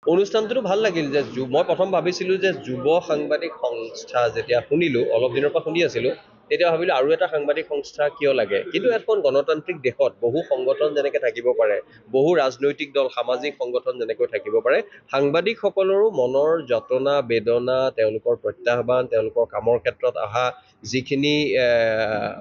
অনুষ্ঠানটো ভাল লাগিল যে মই প্ৰথম ভাবিছিলোঁ যে যুৱ সাংবাদিক সংস্থা যেতিয়া শুনিলোঁ অলপ দিনৰ পৰা শুনি আছিলোঁ তেতিয়া ভাবিলোঁ আৰু এটা সাংবাদিক সংস্থা কিয় লাগে কিন্তু এখন গণতান্ত্ৰিক দেশত বহু সংগঠন যেনেকৈ থাকিব পাৰে বহু ৰাজনৈতিক দল সামাজিক সংগঠন যেনেকৈ থাকিব পাৰে সাংবাদিকসকলৰো মনৰ যাতনা বেদনা তেওঁলোকৰ প্ৰত্যাহ্বান তেওঁলোকৰ কামৰ ক্ষেত্ৰত অহা যিখিনি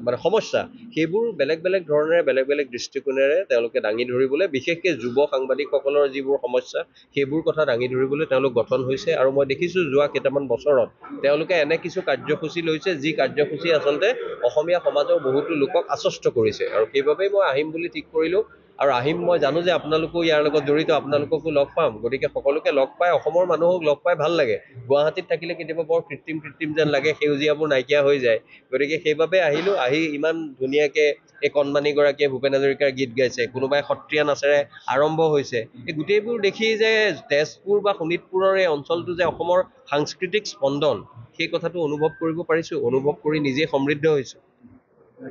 মানে সমস্যা সেইবোৰ বেলেগ বেলেগ ধৰণেৰে বেলেগ বেলেগ দৃষ্টিকোণেৰে তেওঁলোকে দাঙি ধৰিবলৈ বিশেষকৈ যুৱ সাংবাদিকসকলৰ যিবোৰ সমস্যা সেইবোৰ কথা দাঙি ধৰিবলৈ তেওঁলোক গঠন হৈছে আৰু মই দেখিছোঁ যোৱা কেইটামান বছৰত তেওঁলোকে এনে কিছু কাৰ্যসূচী লৈছে যি কাৰ্যসূচী আচলতে অসমীয়া সমাজৰ বহুতো লোকক আশ্বস্ত কৰিছে আৰু সেইবাবেই মই আহিম বুলি ঠিক কৰিলোঁ আৰু আহিম মই জানো যে আপোনালোকো ইয়াৰ লগত জড়িত আপোনালোককো লগ পাম গতিকে সকলোকে লগ পাই অসমৰ মানুহক লগ পাই ভাল লাগে গুৱাহাটীত থাকিলে কেতিয়াবা বৰ কৃত্ৰিম যেন লাগে সেউজীয়াবোৰ নাইকিয়া হৈ যায় গতিকে সেইবাবে আহিলোঁ আহি ইমান ধুনীয়াকৈ এই কণমানিগৰাকীয়ে ভূপেন হাজৰিকাৰ গীত গাইছে কোনোবাই সত্ৰীয়া নাচেৰে আৰম্ভ হৈছে এই গোটেইবোৰ দেখি যে তেজপুৰ বা শোণিতপুৰৰ এই অঞ্চলটো যে অসমৰ সাংস্কৃতিক স্পন্দন সেই কথাটো অনুভৱ কৰিব পাৰিছোঁ অনুভৱ কৰি নিজেই সমৃদ্ধ হৈছোঁ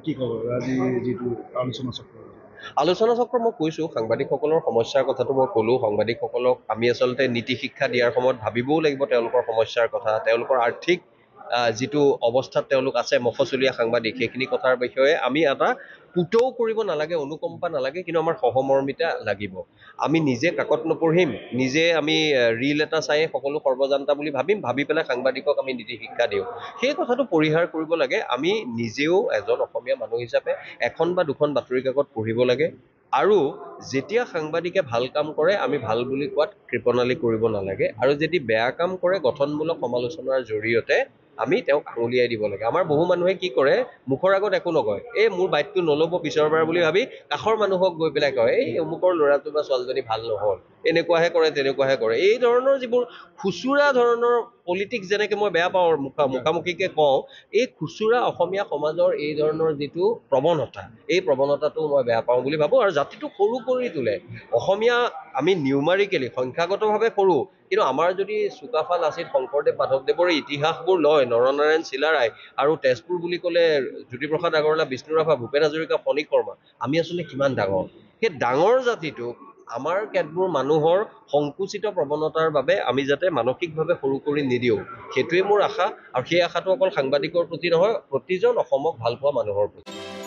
কি খবৰ আজি যিটো আলোচনা চক্ৰ মই কৈছোঁ সাংবাদিকসকলৰ সমস্যাৰ কথাটো মই ক'লোঁ সাংবাদিকসকলক আমি আচলতে নীতি শিক্ষা দিয়াৰ সময়ত ভাবিবও লাগিব তেওঁলোকৰ সমস্যাৰ কথা তেওঁলোকৰ আৰ্থিক যিটো অৱস্থাত তেওঁলোক আছে মফচলীয়া সাংবাদিক সেইখিনি কথাৰ বিষয়ে আমি এটা পুতৌ কৰিব নালাগে অনুকম্পা নালাগে কিন্তু আমাৰ সহমৰ্মিতা লাগিব আমি নিজে কাকত নপঢ়িম নিজে আমি ৰীল এটা চাই সকলো সৰ্বজান্তা বুলি ভাবি পেলাই সাংবাদিকক আমি নীতি শিক্ষা দিওঁ সেই কথাটো পৰিহাৰ কৰিব লাগে আমি নিজেও এজন অসমীয়া মানুহ হিচাপে এখন বা দুখন বাতৰি কাকত পঢ়িব লাগে আৰু যেতিয়া সাংবাদিকে ভাল কাম কৰে আমি ভাল বুলি কোৱাত কৃপণালি কৰিব নালাগে আৰু যদি বেয়া কাম কৰে গঠনমূলক সমালোচনাৰ জৰিয়তে আমি তেওঁক আঙুলিয়াই দিব লাগে আমাৰ বহু মানুহে কি কৰে মুখৰ আগত একো নকয় এই মোৰ বাইকটো নল'ব পিছৰবাৰ বুলি ভাবি কাষৰ মানুহক গৈ পেলাই কয় এই অমুকৰ ল'ৰাটো বা ছোৱালীজনী ভাল নহ'ল এনেকুৱাহে কৰে তেনেকুৱাহে কৰে এই ধৰণৰ যিবোৰ খুচুৰা ধৰণৰ পলিটিক্স যেনেকৈ মই বেয়া পাওঁ মুখামুখিকৈ কওঁ এই খুচুৰা অসমীয়া সমাজৰ এই ধৰণৰ যিটো প্ৰৱণতা এই প্ৰৱণতাটো মই বেয়া পাওঁ বুলি ভাবোঁ আৰু জাতিটো সৰু কৰি তোলে অসমীয়া আমি নিউমাৰিকেলি সংখ্যাগতভাৱে সৰু কিন্তু আমাৰ যদি চুকাফা লাচিত শংকৰদেৱ মাধৱদেৱৰ ইতিহাসবোৰ লয় নৰনাৰায়ণ চিলাৰায় আৰু তেজপুৰ বুলি ক'লে জ্যোতিপ্ৰসাদ আগৰৱালা বিষ্ণু ৰাভা ভূপেন হাজৰিকা ফণী শৰ্মা আমি আচলতে কিমান ডাঙৰ সেই ডাঙৰ জাতিটোক আমাৰ কেতবোৰ মানুহৰ সংকুচিত প্ৰৱণতাৰ বাবে আমি যাতে মানসিকভাৱে সৰু কৰি নিদিওঁ সেইটোৱে মোৰ আশা আৰু সেই আশাটো অকল সাংবাদিকৰ প্ৰতি নহয় প্ৰতিজন অসমক ভাল পোৱা মানুহৰ প্ৰতি